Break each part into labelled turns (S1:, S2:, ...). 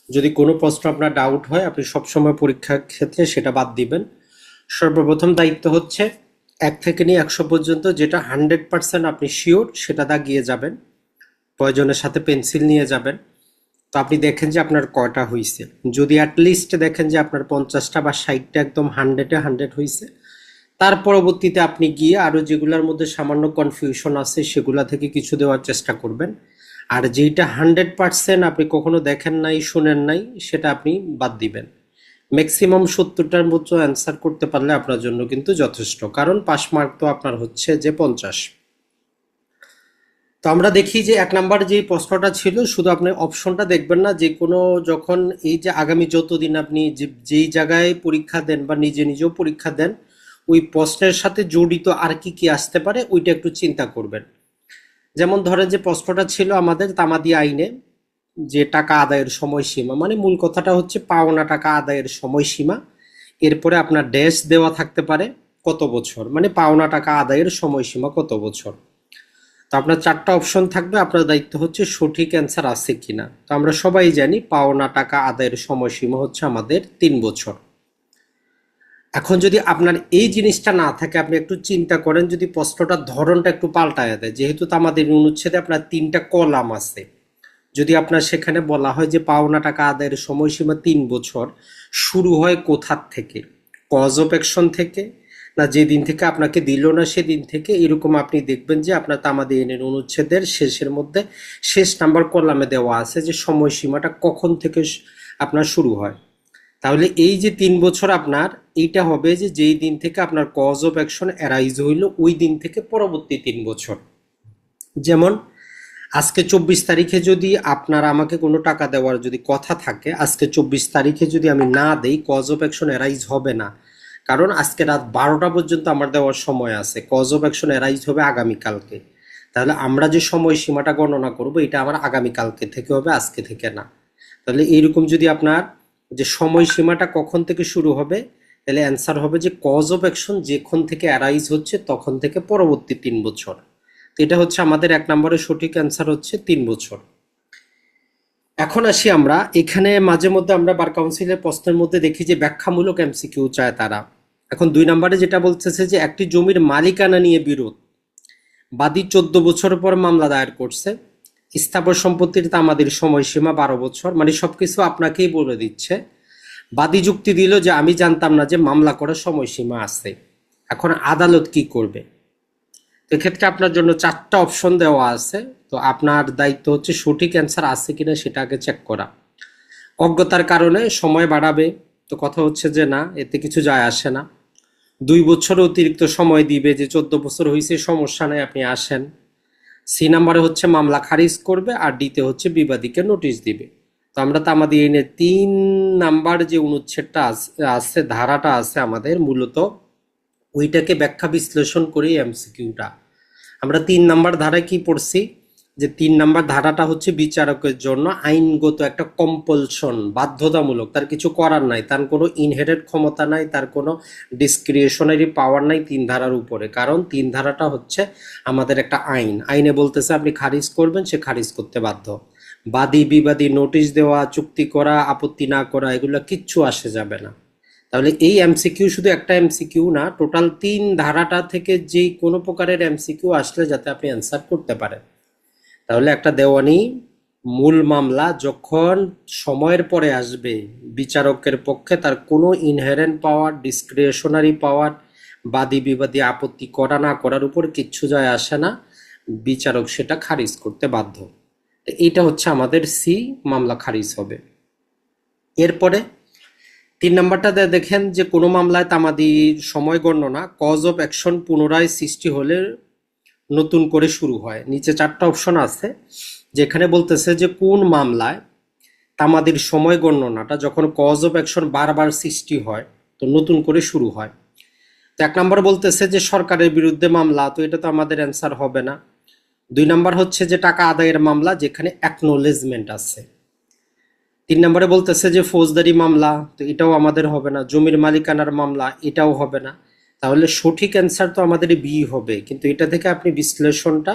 S1: যদি কোনো প্রশ্ন আপনার ডাউট হয় আপনি সবসময় পরীক্ষার ক্ষেত্রে সেটা বাদ দিবেন। সর্বপ্রথম দায়িত্ব হচ্ছে 1 থেকে নিয়ে 100 পর্যন্ত যেটা 100% আপনি শিওর সেটা দাগিয়ে যাবেন। প্রয়োজনের সাথে পেন্সিল নিয়ে যাবেন। তো আপনি দেখেন যে আপনার কয়টা হয়েছে। যদি অ্যাটলিস্ট দেখেন যে আপনার 50টা বা 60টা একদম 100-এ 100 হয়েছে, তার পরবর্তীতে আপনি গিয়ে আরো যেগুলোর মধ্যে সামান্য কনফিউশন আছে সেগুলা থেকে কিছু দেওয়ার চেষ্টা করবেন। আর যেইটা 100% আপনি কখনো দেখেন নাই শুনেন নাই সেটা আপনি বাদ দিবেন। ম্যাক্সিমাম 70টার মতো অ্যান্সার করতে পারলে আপনার জন্য কিন্তু যথেষ্ট, কারণ পাস মার্ক তো আপনার হচ্ছে যে 50। তো আমরা দেখি যে 1 নাম্বার যে প্রশ্নটা ছিল, শুধু আপনি অপশনটা দেখবেন না, যে কোনো যখন এই যে আগামী যতদিন আপনি যেই জায়গায় পরীক্ষা দেন বা নিজে নিজেও পরীক্ষা দেন, ওই প্রশ্নের সাথে জড়িত আর কি কি আসতে পারে ওইটা একটু চিন্তা করবেন। যেমন ধরেন যে প্রশ্নটা ছিল আমাদের তামাদি আইনে যে টাকা আদায়ের সময়সীমা, মানে মূল কথাটা হচ্ছে পাওনা টাকা আদায়ের সময়সীমা। এরপরে আপনার ড্যাশ দেওয়া থাকতে পারে কত বছর, মানে পাওনা টাকা আদায়ের সময়সীমা কত বছর। তো আপনার 4টা অপশন থাকবে, আপনার দায়িত্ব হচ্ছে সঠিক অ্যান্সার আছে কিনা। তো আমরা সবাই জানি পাওনা টাকা আদায়ের সময়সীমা হচ্ছে আমাদের 3 বছর। এখন যদি আপনার এই জিনিসটা না থাকে, আপনি একটু চিন্তা করেন, যদি প্রশ্নটার ধরনটা একটু পাল্টায় দেয়, যেহেতু তো আমাদের অনুচ্ছেদে আপনার 3টা কলাম আছে, যদি আপনার সেখানে বলা হয় যে পাওনা টাকা আদায়ের সময়সীমা 3 বছর, শুরু হয় কোথার থেকে, কজ অফ অ্যাকশন থেকে, না যেদিন থেকে আপনাকে দিল না সেদিন থেকে, এরকম আপনি দেখবেন যে আপনার তামাদি আইনের অনুচ্ছেদের শেষের মধ্যে শেষ নাম্বার কলামে দেওয়া আছে যে সময়সীমাটা কখন থেকে আপনার শুরু হয়। তাহলে এই যে 3 বছর আপনার, এইটা হবে যে যেই দিন থেকে আপনার কজ অফ অ্যাকশন অ্যারাইজ হইল ওই দিন থেকে পরবর্তী 3 বছর। যেমন আজকে 24 তারিখে যদি আপনার আমাকে কোনো টাকা দেওয়ার যদি কথা থাকে, আজকে 24 তারিখে যদি আমি না দেই, কজ অফ অ্যাকশন অ্যারাইজ হবে না। কারণ আজকে রাত 12টা পর্যন্ত আমার দেওয়ার সময় আছে, কজ অফ অ্যাকশন অ্যারাইজ হবে আগামীকালকে। তাহলে আমরা যে সময়সীমাটা গণনা করব এটা আমার আগামীকালকে থেকে হবে, আজকে থেকে না। তাহলে এইরকম যদি আপনার যে সময়সীমাটা কখন থেকে শুরু হবে, তাহলে অ্যান্সার হবে যে কজ অফ অ্যাকশন যখন থেকে অ্যারাইজ হচ্ছে তখন থেকে পরবর্তী 3 বছর। তো এটা হচ্ছে আমাদের 1 নম্বরের সঠিক অ্যান্সার হচ্ছে 3 বছর। এখন আসি আমরা এখানে, মাঝে মধ্যে আমরা বার কাউন্সিলের প্রশ্নের মধ্যে দেখি যে ব্যাখ্যামূলক এমসিকিউ চায় তারা। এখন 2 নম্বরে যেটা বলতেছে যে একটি জমির মালিকানা নিয়ে বিরোধ, বাদী 14 বছর পর মামলা দায়ের করছে, স্থাবর সম্পত্তির তামাদির সময়সীমা 12 বছর, মানে সবকিছু আপনাকেই বলে দিচ্ছে। বাদী যুক্তি দিল যে আমি জানতাম না যে মামলা করার সময়সীমা আছে। এখন আদালত কি করবে? তো এক্ষেত্রে আপনার জন্য 4টা অপশন দেওয়া আছে। তো আপনার দায়িত্ব হচ্ছে সঠিক অ্যান্সার আছে কিনা সেটা আগে চেক করা। অজ্ঞতার কারণে সময় বাড়াবে, তো কথা হচ্ছে যে না, এতে কিছু যায় আসে না। 2 বছর অতিরিক্ত সময় দিবে, যে 14 বছর হয়েছে সমস্যা নেই আপনি আসেন। সি নাম্বারে হচ্ছে মামলা খারিজ করবে, আর ডিতে হচ্ছে বিবাদীকে নোটিশ দিবে। তো আমরা তামাদি আইনে 3 নাম্বার যে অনুচ্ছেদটা আছে, ধারাটা আছে আমাদের, মূলত ওইটাকে ব্যাখ্যা বিশ্লেষণ করে এমসিকিউটা। আমরা 3 নাম্বার ধারায় কি পড়ছি, যে 3 নাম্বার ধারাটা হচ্ছে বিচারকের জন্য আইনগত একটা কম্পালশন, বাধ্যতামূলক, তার কিছু করার নাই, তার কোনো ইনহেরেন্ট ক্ষমতা নাই, তার কোনো ডিসক্রিশনারি পাওয়ার নাই 3 ধারার উপরে। কারণ 3 ধারাটা হচ্ছে আমাদের একটা আইন, আইনে বলতেছে আপনি খারিজ করবেন, সে খারিজ করতে বাধ্য। বাদী বিবাদী নোটিশ দেওয়া, চুক্তি করা, আপত্তি না করা, এগুলো কিচ্ছু আসে যাবে না। তাহলে এই এমসিকিউ শুধু একটা এমসিকিউ না, টোটাল 3 ধারাটা থেকে যেই কোনো প্রকারের এমসিকিউ আসলে যাতে আপনি অ্যান্সার করতে পারেন। তাহলে একটা দেওয়ানি মূল মামলা যখন সময়ের পরে আসবে, বিচারকের পক্ষে তার কোনো ইনহেরেন্ট পাওয়ার, ডিসক্রিশনারি পাওয়ার, বাদী বিবাদী আপত্তি করা না করার উপর কিচ্ছু যায় আসে না, বিচারক সেটা খারিজ করতে বাধ্য। এইটা হচ্ছে আমাদের সি, মামলা খারিজ হবে। এরপরে 3 নাম্বারটা দেখেন যে কোনো মামলায় তামাদির সময় গণনা, কজ অফ অ্যাকশন পুনরায় সৃষ্টি হলে নতুন করে শুরু হয়। নিচে 4টা অপশন আছে, যেখানে বলতেছে যে কোন মামলায় তামাদির সময় গণনাটা যখন কজ অফ অ্যাকশন বারবার সৃষ্টি হয় তো নতুন করে শুরু হয়। তো 1 নম্বর বলতেছে যে সরকারের বিরুদ্ধে মামলা, তো এটা তো আমাদের অ্যান্সার হবে না। 2 নম্বর হচ্ছে যে টাকা আদায়ের মামলা যেখানে অ্যাকনোলেজমেন্ট আছে। 3 নম্বরে বলতেছে যে ফৌজদারি মামলা, তো এটাও আমাদের হবে না। জমির মালিকানার মামলা, এটাও হবে না। তাহলে সঠিক অ্যান্সার তো আমাদের বি হবে, কিন্তু এটা থেকে আপনি বিশ্লেষণটা,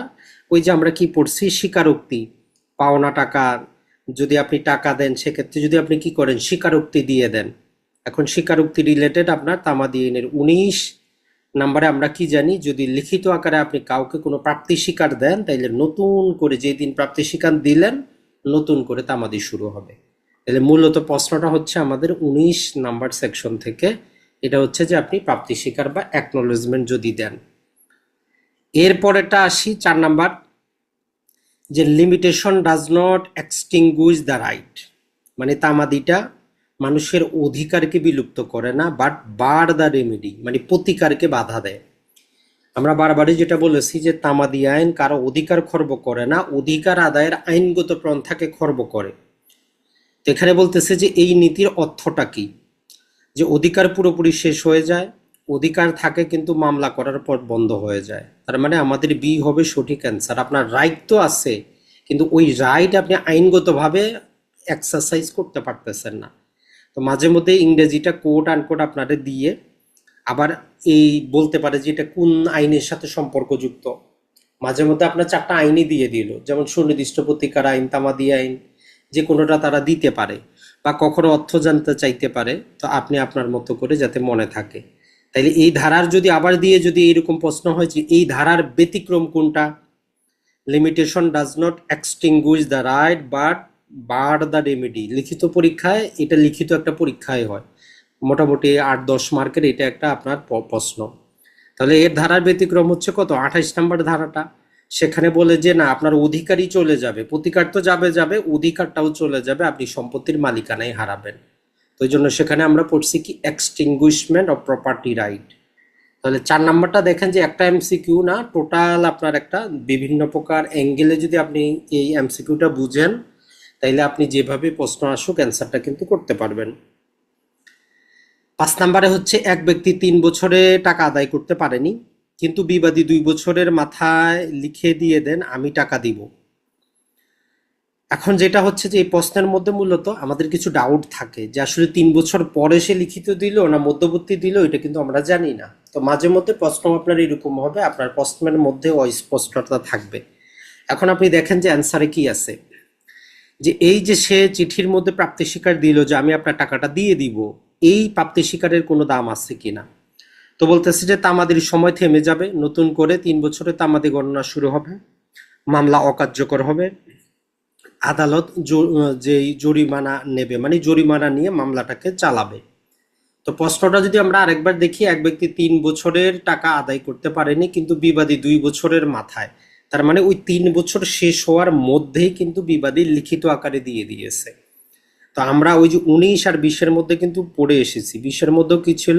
S1: ওই যে আমরা কি পড়ছি, স্বীকারোক্তি, পাওনা টাকা যদি আপনি টাকা দেন সেক্ষেত্রে যদি আপনি কি করেন স্বীকারোক্তি দিয়ে দেন। এখন স্বীকারোক্তি রিলেটেড আপনার তামাদি আইনের 19 নাম্বারে আমরা কি জানি, যদি লিখিত আকারে আপনি কাউকে কোনো প্রাপ্তি স্বীকার দেন তাইলে নতুন করে যেই দিন প্রাপ্তি স্বীকার দিলেন নতুন করে তামাদি শুরু হবে। তাহলে মূলত প্রশ্নটা হচ্ছে আমাদের 19 নাম্বার সেকশন থেকে, এটা হচ্ছে যে আপনি প্রাপ্তি স্বীকার বা অ্যাকনোলেজমেন্ট যদি দেন। এরপরেটা আসি 4 নাম্বার, যে limitation does not extinguish the right, মানে তামাদিটা মানুষের অধিকারকে বিলুপ্ত করে না, বাট বার দ্য রেমেডি, মানে প্রতিকারকে বাধা দেয়। আমরা বারবারই যেটা বলেছি যে তামাদি আইন কারো অধিকার খর্ব করে না, অধিকার আদায়ের আইনগত পন্থাকে খর্ব করে। তো এখানে বলতেছে যে এই নীতির অর্থটা কি, যে অধিকার পুরোপুরি শেষ হয়ে যায়, অধিকার থাকে কিন্তু মামলা করার পর বন্ধ হয়ে যায়। তার মানে আমাদের বি হবে সঠিক অ্যান্সার। আপনার রাইট তো আছে, কিন্তু ওই রাইট আপনি আইনগতভাবে এক্সারসাইজ করতে পারতেছেন না। তো মাঝে মধ্যে ইংরেজিটা কোট আনকোট আপনাদের দিয়ে আবার এই বলতে পারে যে এটা কোন আইনের সাথে সম্পর্কযুক্ত। মাঝে মধ্যে আপনার 4টা আইনই দিয়ে দিল, যেমন সুনির্দিষ্ট প্রতিকার আইন, তামাদি আইন, যে কোনোটা তারা দিতে পারে, বা কখনো অর্থ জানতে চাইতে পারে। তো আপনি আপনার মতো করে যাতে মনে থাকে। তাইলে এই ধারার যদি আবার দিয়ে যদি এরকম প্রশ্ন হয় যে এই ধারার ব্যতিক্রম কোনটা, limitation does not extinguish the right but bar the remedy, লিখিত পরীক্ষায় এটা লিখিত একটা পরীক্ষায় হয়, মোটামুটি 8-10 মার্কের এটা একটা আপনার প্রশ্ন। তাহলে এর ধারার ব্যতিক্রম হচ্ছে কত, 28 নাম্বার ধারাটা। সেখানে বলে যে না, আপনার অধিকারই চলে যাবে, প্রতিকার তো যাবে যাবে, অধিকারটাও চলে যাবে, আপনি সম্পত্তির মালিকানাই হারাবেন। তো এই জন্য সেখানে আমরা পড়ছি কি এক্সটিংগুইশমেন্ট অফ প্রপার্টি রাইট। তাহলে 4 নাম্বারটা দেখেন যে একটা এমসিকিউ না, টোটাল আপনার একটা বিভিন্ন প্রকার অ্যাঙ্গেলে যদি আপনি এই এমসিকিউটা বুঝেন তাইলে আপনি যেভাবে প্রশ্ন আসুক অ্যান্সারটা কিন্তু করতে পারবেন। 5 নাম্বারে হচ্ছে এক ব্যক্তি 3 বছরে টাকা আদায় করতে পারেনি, কিন্তু বিবাদী 2 বছরের মাথায় লিখে দিয়ে দেন আমি টাকা দিব। এখন যেটা হচ্ছে যে এই প্রশ্নের মধ্যে মূলত আমাদের কিছু ডাউট থাকে যে আসলে 3 বছর পরে সে লিখিত দিল না মধ্যবর্তী দিল, এটা কিন্তু আমরা জানি না। তো মাঝে মধ্যে প্রশ্ন আপনার এরকম হবে, আপনার প্রশ্নের মধ্যে অস্পষ্টতা থাকবে। এখন আপনি দেখেন যে অ্যান্সারে কি আছে, যে এই যে সে চিঠির মধ্যে প্রাপ্তি স্বীকার দিল যে আমি আপনার টাকাটা দিয়ে দিব, এই প্রাপ্তি স্বীকারের কোনো দাম আছে কিনা। তো বলতেছে যে তামাদির সময় থেমে যাবে, নতুন করে 3 বছরে তামাদি গণনা শুরু হবে, মামলা অকার্যকর হবে, আদালত যেই জরিমানা নেবে মানে জরিমানা নিয়ে মামলাটাকে চালাবে। তো প্রশ্নটা যদি আমরা আরেকবার দেখি, এক ব্যক্তি 3 বছরের টাকা আদায় করতে পারেনি, কিন্তু বিবাদী 2 বছরের মাথায়, তার মানে ওই 3 বছর শেষ হওয়ার মধ্যেই কিন্তু বিবাদী লিখিত আকারে দিয়ে দিয়েছে। তো আমরা ওই যে 19 আর 20-এর মধ্যে কিন্তু পড়ে এসেছি। 20-এর মধ্যেও কি ছিল,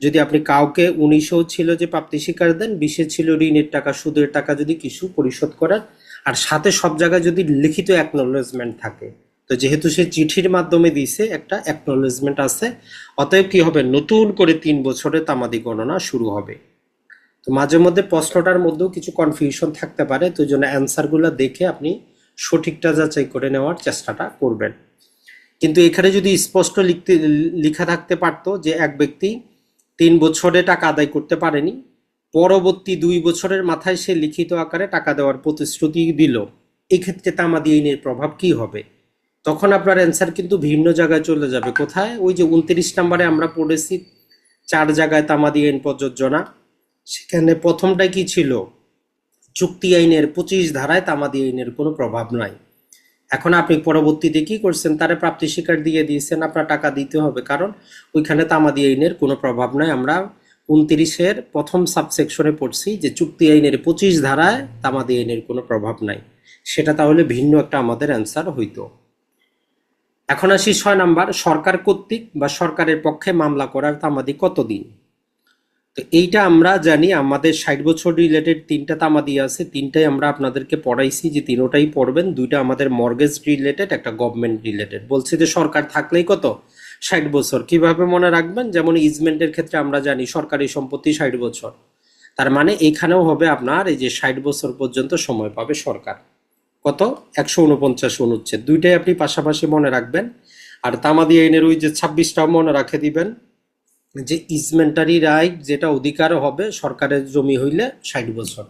S1: যদি আপনি কাউকে 19-এও ছিল যে প্রাপ্তি স্বীকার দেন, 20-এ ছিল ঋণের টাকা সুদের টাকা যদি কিছু পরিশোধ করার, আর সাথে সব জায়গায় যদি লিখিত অ্যাকনোলেজমেন্ট থাকে। তো যেহেতু সে চিঠির মাধ্যমে দিয়েছে একটা অ্যাকনোলেজমেন্ট আছে, অতএব কি হবে, নতুন করে 3 বছরে তামাদি গণনা শুরু হবে। তো মাঝে মধ্যে প্রশ্নটার মধ্যেও কিছু কনফিউশন থাকতে পারে, তো এই জন্য অ্যান্সারগুলো দেখে আপনি সঠিকটা যাচাই করে নেওয়ার চেষ্টাটা করবেন। কিন্তু এখানে যদি স্পষ্ট লিখা থাকতে পারতো যে এক ব্যক্তি 3 বছরে টাকা আদায় করতে পারেনি, পরবর্তী 2 বছরের মাথায় সে লিখিত আকারে টাকা দেওয়ার প্রতিশ্রুতি দিল, এক্ষেত্রে তামাদি আইনের প্রভাব কি হবে, তখন আপনার অ্যান্সার কিন্তু ভিন্ন জায়গায় চলে যাবে। কোথায়, ওই যে 29 নম্বরে আমরা পড়েছি 4 জায়গায় তামাদি আইন প্রযোজ্য না, সেখানে প্রথমটা কি ছিল, চুক্তি আইনের 25 ধারায় তামাদি আইনের কোনো প্রভাব নাই। এখন আপনি পরবর্তীতে কি করছেন, তারে প্রাপ্তি স্বীকার দিয়ে দিয়েছেন, আপনার টাকা দিতে হবে, কারণ ওইখানে তামাদি আইনের কোনো প্রভাব নাই। আমরা 29-এর প্রথম সাবসেকশনে পড়ছি যে চুক্তি আইনের 25 ধারায় তামাদি আইনের কোনো প্রভাব নাই, সেটা তাহলে ভিন্ন একটা আমাদের অ্যান্সার হইতো। এখন আসি 6 নাম্বার, সরকার কর্তৃক বা সরকারের পক্ষে মামলা করার তামাদি কতদিন। তো এইটা আমরা জানি, আমাদের 60 বছর রিলেটেড 3টা তামাদি আছে, 3টাই আমরা আপনাদেরকে পড়াইছি যে 3টাই পড়বেন। 2টা আমাদের মর্গেজ রিলেটেড, একটা গভর্নমেন্ট রিলেটেড। বলছি যে সরকার থাকলেই কত, 60 বছর। কিভাবে মনে রাখবেন, যেমন ইজমেন্টের ক্ষেত্রে আমরা জানি সরকারি সম্পত্তি 60 বছর, তার মানে এখানেও হবে আপনার এই যে 60 বছর পর্যন্ত সময় পাবে সরকার। কত, 149 অনুচ্ছেদ, 2টাই আপনি পাশাপাশি মনে রাখবেন। আর তামাদি আইনের ওই যে 26টাও মনে রাখে দিবেন, যে ইজমেন্টারি রাইট যেটা অধিকার হবে সরকারের জমি হইলে 60 বছর।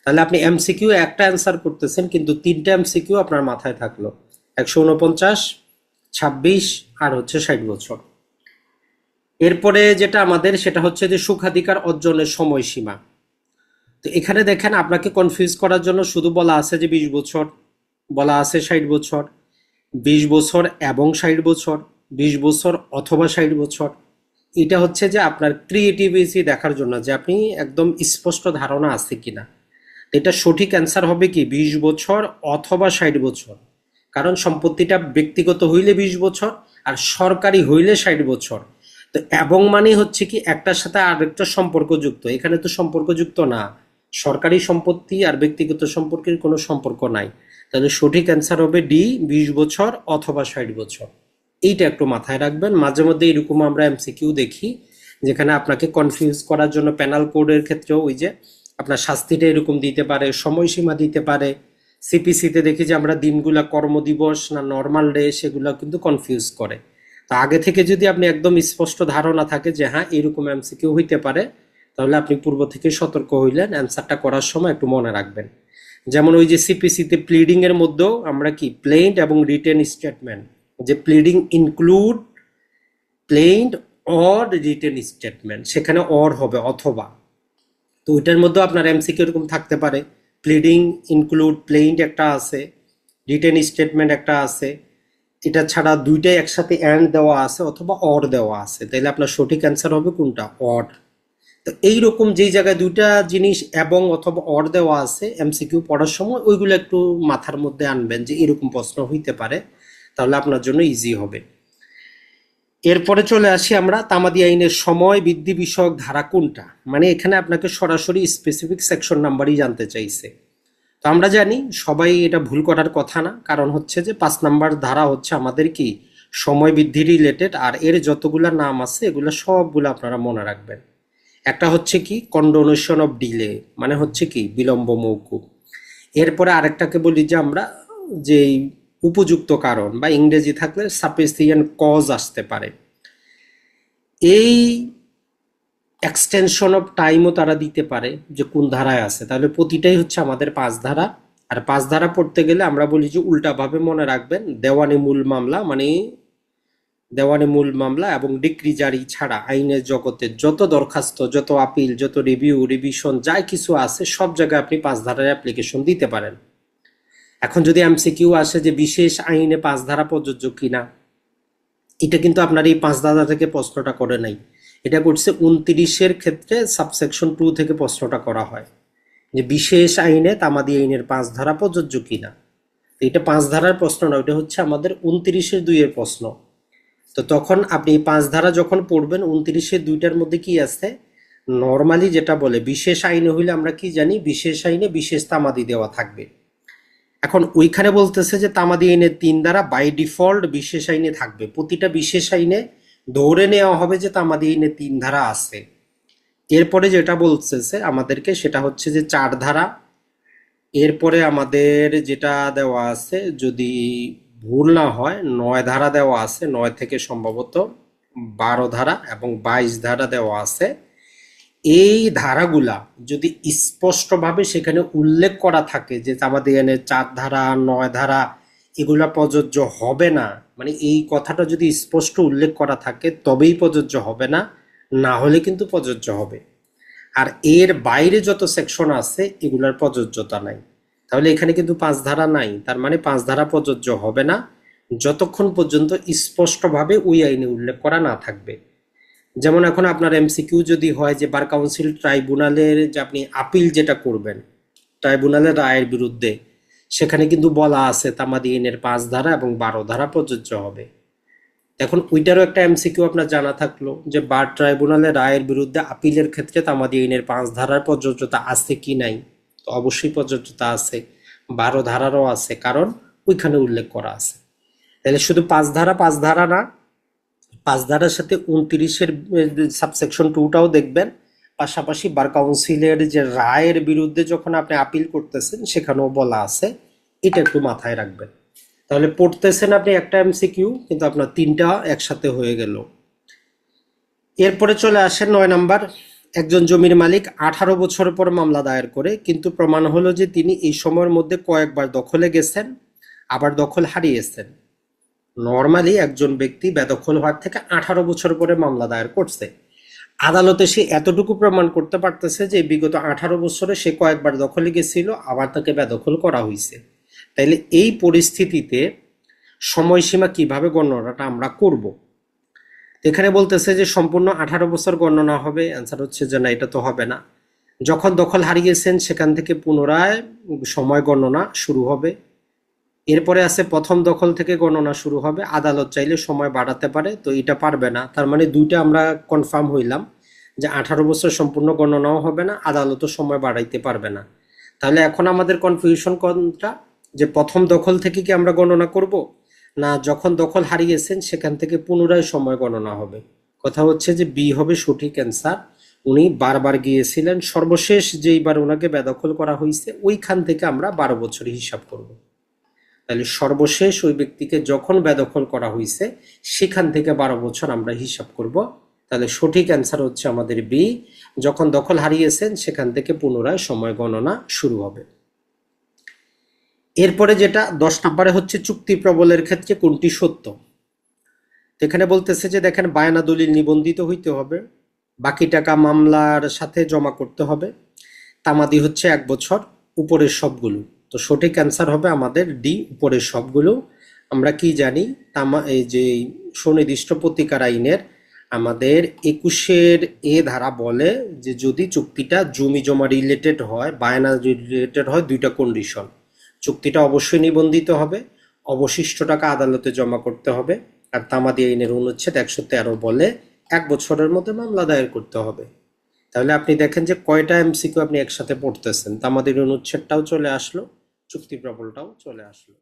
S1: তাহলে আপনি এমসিকিউ একটা অ্যান্সার করতেছেন, কিন্তু 3টা এমসিকিউ আপনার মাথায় থাকলো। 149, 26 আর হচ্ছে 60 বছর। এরপরে যেটা আমাদের সেটা হচ্ছে যে সুখাধিকার অর্জনের সময়সীমা। তো এখানে দেখেন আপনাকে কনফিউজ করার জন্য শুধু বলা আছে যে 20 বছর, বলা আছে 60 বছর, 20 বছর এবং 60 বছর, 20 বছর অথবা 60 বছর। এটা হচ্ছে যে আপনার ক্রিয়েটিভিটি দেখার জন্য যে আপনি একদম স্পষ্ট ধারণা আছে কিনা। এটা সঠিক অ্যান্সার হবে কি 20 বছর অথবা 60 বছর। কারণ সম্পত্তিটা ব্যক্তিগত হইলে 20 বছর আর সরকারি হইলে 60 বছর। তো এবং মানে হচ্ছে কি একটার সাথে আরেকটা সম্পর্কযুক্ত, এখানে তো সম্পর্কযুক্ত না। সরকারি সম্পত্তি আর ব্যক্তিগত সম্পর্কের কোনো সম্পর্ক নাই। তাহলে সঠিক অ্যান্সার হবে ডি, 20 বছর অথবা 60 বছর। এইটা একটু মাথায় রাখবেন। মাঝে মধ্যে এরকম আমরা এমসিকিউ দেখি যেখানে আপনাকে কনফিউজ করার জন্য পেনাল কোডের ক্ষেত্রেও ওই যে আপনার শাস্তিটা এরকম দিতে পারে, সময়সীমা দিতে পারে। সিপিসিতে দেখি যে আমরা দিনগুলা কর্মদিবস না নর্মাল ডে, সেগুলো কিন্তু কনফিউজ করে। তো আগে থেকে যদি আপনি একদম স্পষ্ট ধারণা থাকে যে হ্যাঁ এরকম এমসিকিউ হইতে পারে, তাহলে আপনি পূর্ব থেকে সতর্ক হইলেন, অ্যান্সারটা করার সময় একটু মনে রাখবেন। যেমন ওই যে সিপিসিতে প্লিডিং এর মধ্যেও আমরা কি প্লেইন্ট এবং রিটেন স্টেটমেন্ট, যে pleading include plaint or written statement, সেখানে অর হবে অথবা। তো ওইটার মধ্যেও আপনার এমসিকিউ এরকম থাকতে পারে, প্লিডিং ইনক্লুড প্লেইন্ট একটা আছে, রিটেন স্টেটমেন্ট একটা আছে, এটা ছাড়া দুইটাই একসাথে অ্যান্ড দেওয়া আছে অথবা অর দেওয়া আছে। তাইলে আপনার সঠিক অ্যান্সার হবে কোনটা? অর। তো এইরকম যেই জায়গায় দুইটা জিনিস এবং অথবা অর দেওয়া আছে এমসিকিউ পড়ার সময় ওইগুলো একটু মাথার মধ্যে আনবেন যে এরকম প্রশ্ন হইতে পারে, তাহলে আপনার জন্য ইজি হবে। এরপরে চলে আসি আমরা তামাদি আইনের সময় বৃদ্ধি বিষয়ক ধারা কোনটা, মানে এখানে আপনাকে সরাসরি স্পেসিফিক সেকশন নাম্বারই জানতে চাইছে। তো আমরা জানি সবাই এটা ভুল করার কথা না, কারণ হচ্ছে যে 5 নাম্বার ধারা হচ্ছে আমাদের কি সময় বৃদ্ধি রিলেটেড, আর এর যতগুলা নাম আছে এগুলো সবগুলো আপনারা মনে রাখবেন। একটা হচ্ছে কি কন্ডোনেশন অফ ডিলে, মানে হচ্ছে কি বিলম্ব মৌকুব। এরপরে আরেকটাকে বলি যে আমরা যে উপযুক্ত কারণ, বা ইংরেজি থাকলে সাফিসিয়েন্ট কজ আসতে পারে। এই এক্সটেনশন অফ টাইমও তারা দিতে পারে যে কোন ধারায় আছে। তাহলে প্রতিটাই হচ্ছে আমাদের 5 ধারা। আর 5 ধারা পড়তে গেলে আমরা বলি যে উল্টাভাবে মনে রাখবেন, দেওয়ানি মূল মামলা মানে দেওয়ানি মূল মামলা এবং ডিক্রি জারি ছাড়া আইনের জগতে যত দরখাস্ত, যত আপিল, যত রিভিউ রিভিশন যা কিছু আছে সব জায়গায় আপনি 5 ধারার অ্যাপ্লিকেশন দিতে পারেন। এখন যদি এমসিকিউ আসে যে বিশেষ আইনে 5 ধারা প্রযোজ্য কিনা, এটা কিন্তু আপনার এই 5 ধারা থেকে প্রশ্নটা করে নাই, এটা করছে 29-এর ক্ষেত্রে সাবসেকশন 2 থেকে প্রশ্নটা করা হয় যে বিশেষ আইনে তামাদি আইনের 5 ধারা প্রযোজ্য কিনা। এটা 5 ধারার প্রশ্ন না, ওটা হচ্ছে আমাদের 29-এর 2-এর প্রশ্ন। তো তখন আপনি এই 5 ধারা যখন পড়বেন, 29-এর 2টার মধ্যে কি আছে, নর্মালি যেটা বলে বিশেষ আইনে হইলে আমরা কি জানি, বিশেষ আইনে বিশেষ তামাদি দেওয়া থাকবে। এখন ওইখানে বলতেছে যে তামাদি আইনের 3 ধারা বাই ডিফল্ট বিশেষ আইনে থাকবে, প্রতিটা বিশেষ আইনে ধরে নেওয়া হবে যে তামাদি আইনে 3 ধারা আছে। এরপরে যেটা বলতেছে আমাদেরকে সেটা হচ্ছে যে 4 ধারা। এরপরে আমাদের যেটা দেওয়া আছে যদি ভুল না হয় 9 ধারা দেওয়া আছে, 9 থেকে সম্ভবত 12 ধারা এবং 22 ধারা দেওয়া আছে। এই ধারাগুলা যদি স্পষ্টভাবে সেখানে উল্লেখ করা থাকে যে আমাদের এখানে 4 ধারা 9 ধারা এগুলা প্রযোজ্য হবে না, মানে এই কথাটা যদি স্পষ্ট উল্লেখ করা থাকে তবেই প্রযোজ্য হবে, না না হলে কিন্তু প্রযোজ্য হবে। আর এর বাইরে যত সেকশন আছে এগুলার প্রযোজ্যতা নাই। তাহলে এখানে কিন্তু 5 ধারা নাই, তার মানে 5 ধারা প্রযোজ্য হবে না যতক্ষণ পর্যন্ত স্পষ্টভাবে ওই আইনে উল্লেখ করা না থাকবে। যেমন এখন আপনার এমসিকিউ যদি হয় যে বার কাউন্সিল ট্রাইব্যুনালের যে আপনি আপিল যেটা করবেন ট্রাইব্যুনালের রায়ের বিরুদ্ধে, সেখানে কিন্তু বলা আছে তামাদি আইনের 5 ধারা এবং 12 ধারা প্রযোজ্য হবে। এখন ওইটারও একটা এমসিকিউ আপনার জানা থাকলো যে বার ট্রাইব্যুনালের রায়ের বিরুদ্ধে আপিলের ক্ষেত্রে তামাদি আইনের 5 ধারার প্রযোজ্যতা আছে কি নাই। তো অবশ্যই প্রযোজ্যতা আছে, 12 ধারারও আছে, কারণ ওইখানে উল্লেখ করা আছে। তাহলে শুধু 5 ধারা 5 ধারা না, 5 ধারার সাথে 29-এর সাবসেকশন 2টাও দেখবেন। পাশাপাশি বার কাউন্সিলের যে রায়ের বিরুদ্ধে যখন আপনি আপিল করতেছেন সেখানেও বলা আছে, এটা একটু মাথায় রাখবেন। তাহলে পড়তেছেন আপনি একটা এমসিকিউ কিন্তু আপনার 3টা একসাথে হয়ে গেল। এরপরে চলে আসেন 9 নাম্বার। একজন জমির মালিক 18 বছর পর মামলা দায়ের করে, কিন্তু প্রমাণ হলো যে তিনি এই সময়ের মধ্যে কয়েকবার দখলে গেছেন আবার দখল হারিয়েছেন। নর্মালি একজন ব্যক্তি বেদখল হওয়ার থেকে 18 বছর পরে মামলা দায়ের করছে, আদালতে সে এতটুকু প্রমাণ করতে পারতেছে যে বিগত 18 বছরে সে কয়েকবার দখলে গেছিল, আবার তাকে বেদখল করা হয়েছে। তাইলে এই পরিস্থিতিতে সময়সীমা কিভাবে গণনাটা আমরা করব? এখানে বলতেছে যে সম্পূর্ণ 18 বছর গণনা হবে। অ্যান্সার হচ্ছে যে না, এটা তো হবে না। যখন দখল হারিয়েছেন সেখান থেকে পুনরায় সময় গণনা শুরু হবে। এরপরে আছে প্রথম দখল থেকে গণনা শুরু হবে, আদালত চাইলে সময় বাড়াতে পারে, তো এটা পারবে না। তার মানে দুইটা আমরা কনফার্ম হইলাম যে 18 বছর সম্পূর্ণ গণনাও হবে না, আদালতও সময় বাড়াইতে পারবে না। তাহলে এখন আমাদের কনফিউশন কোনটা, যে প্রথম দখল থেকে কি আমরা গণনা করব, না যখন দখল হারিয়েছেন সেখান থেকে পুনরায় সময় গণনা হবে? কথা হচ্ছে যে বি হবে সঠিক অ্যান্সার। উনি বারবার গিয়েছিলেন, সর্বশেষ যেইবার ওনাকে বেদখল করা হয়েছে ওইখান থেকে আমরা 12 বছর হিসাব করব। তাহলে সর্বশেষ ওই ব্যক্তিকে যখন বেদখল করা হয়েছে সেখান থেকে 12 বছর আমরা হিসাব করব। তাহলে সঠিক অ্যান্সার হচ্ছে আমাদের বি, যখন দখল হারিয়েছেন সেখান থেকে পুনরায় সময় গণনা শুরু হবে। এরপরে যেটা 10 নম্বরে হচ্ছে চুক্তি প্রবলের ক্ষেত্রে কোনটি সত্য। এখানে বলতেছে যে দেখেন, বায়না দলিল নিবন্ধিত হইতে হবে, বাকি টাকা মামলার সাথে জমা করতে হবে, তামাদি হচ্ছে 1 বছর, উপরের সবগুলো। তো সঠিক অ্যান্সার হবে আমাদের ডি, উপরের সবগুলো। আমরা কি জানি, এই যে সুনির্দিষ্ট প্রতিকার আইনের আমাদের 21-এর এ ধারা বলে যে যদি চুক্তিটা জমি জমা রিলেটেড হয়, বায়না রিলেটেড হয়, দুইটা কন্ডিশন। চুক্তিটা অবশ্যই নিবন্ধিত হবে, অবশিষ্ট টাকা আদালতে জমা করতে হবে, আর তামাদি আইনের অনুচ্ছেদ 113 বলে 1 বছরের মধ্যে মামলা দায়ের করতে হবে। তাহলে আপনি দেখেন যে কয়টা এমসিকিউ আপনি একসাথে পড়তেছেন। তামাদি অনুচ্ছেদটাও চলে আসলো, চুক্তি প্রবলটাও চলে আসলো।